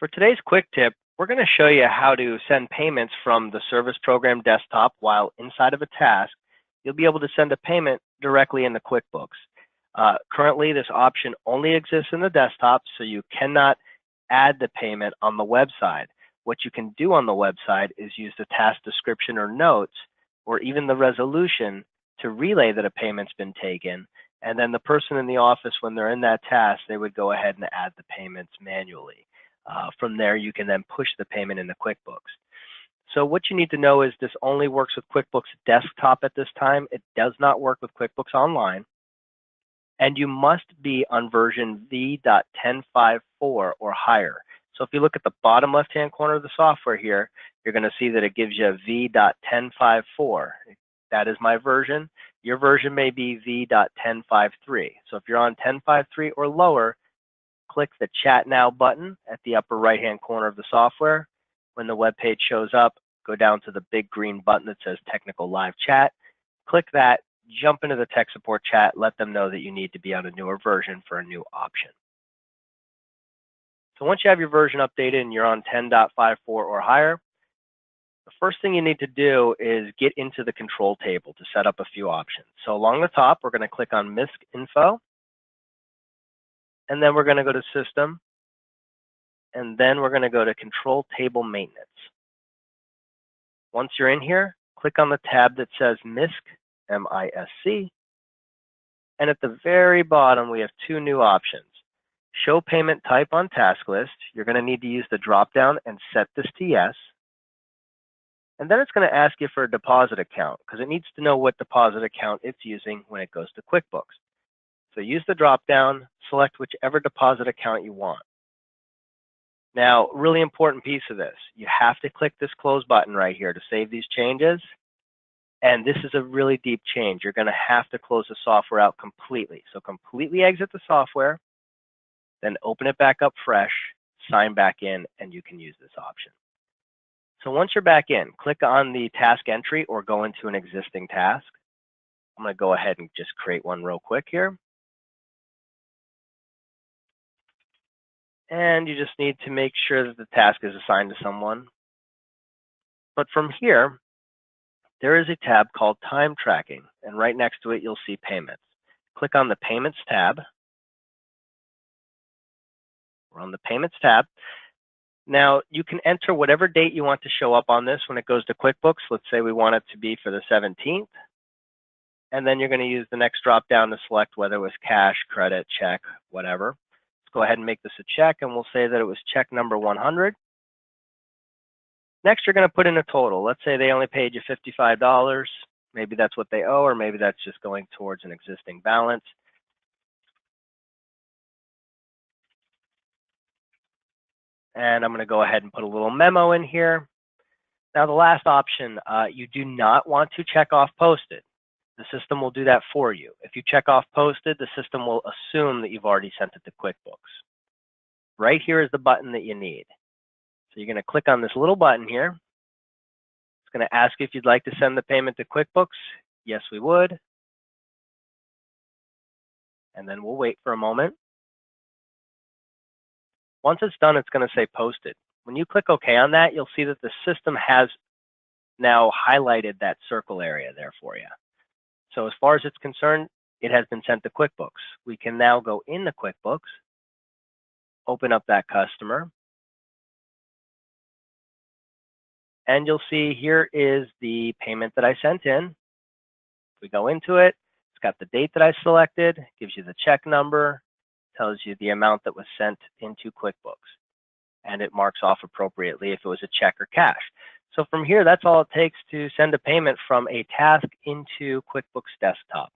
For today's quick tip, we're going to show you how to send payments from the service program desktop while inside of a task. You'll be able to send a payment directly into QuickBooks. Currently, this option only exists in the desktop, so you cannot add the payment on the website. What you can do on the website is use the task description or notes, or even the resolution to relay that a payment's been taken. And then the person in the office, when they're in that task, they would go ahead and add the payments manually. From there, you can then push the payment into QuickBooks. So what you need to know is this only works with QuickBooks Desktop at this time. It does not work with QuickBooks Online. And you must be on version v.10.5.4 or higher. So if you look at the bottom left-hand corner of the software here, you're going to see that it gives you v.10.5.4. That is my version. Your version may be v.10.5.3. So if you're on 10.5.3 or lower, click the Chat Now button at the upper right-hand corner of the software. When the web page shows up, go down to the big green button that says Technical Live Chat. Click that, jump into the tech support chat, let them know that you need to be on a newer version for a new option. So once you have your version updated and you're on 10.54 or higher, the first thing you need to do is get into the control table to set up a few options. So along the top, we're going to click on MISC Info. And then we're going to go to System, and then we're going to go to Control Table Maintenance. Once you're in here, click on the tab that says MISC, M-I-S-C, and at the very bottom, we have two new options. Show Payment Type on Task List. You're going to need to use the drop-down and set this to Yes. And then it's going to ask you for a deposit account, because it needs to know what deposit account it's using when it goes to QuickBooks. So use the drop-down, select whichever deposit account you want. Now, really important piece of this, you have to click this close button right here to save these changes. And this is a really deep change. You're going to have to close the software out completely. So completely exit the software, then open it back up fresh, sign back in, and you can use this option. So once you're back in, click on the task entry or go into an existing task. I'm going to go ahead and just create one real quick here. And you just need to make sure that the task is assigned to someone. But from here, there is a tab called Time Tracking, and right next to it, you'll see Payments. Click on the Payments tab. We're on the Payments tab. Now, you can enter whatever date you want to show up on this when it goes to QuickBooks. Let's say we want it to be for the 17th. And then you're going to use the next drop-down to select whether it was cash, credit, check, whatever. Go ahead and make this a check, and we'll say that it was check number 100. Next, you're going to put in a total. Let's say they only paid you $55. Maybe that's what they owe, or maybe that's just going towards an existing balance. And I'm going to go ahead and put a little memo in here. Now, the last option, you do not want to check off posted. The system will do that for you. If you check off posted, the system will assume that you've already sent it to QuickBooks. Right here is the button that you need. So you're going to click on this little button here. It's going to ask you if you'd like to send the payment to QuickBooks. Yes, we would. And then we'll wait for a moment. Once it's done, it's going to say posted. When you click OK on that, you'll see that the system has now highlighted that circle area there for you. So as far as it's concerned, it has been sent to QuickBooks. We can now go into QuickBooks, open up that customer, and you'll see here is the payment that I sent in. If we go into it, it's got the date that I selected, gives you the check number, tells you the amount that was sent into QuickBooks, and it marks off appropriately if it was a check or cash. So from here, that's all it takes to send a payment from a task into QuickBooks Desktop.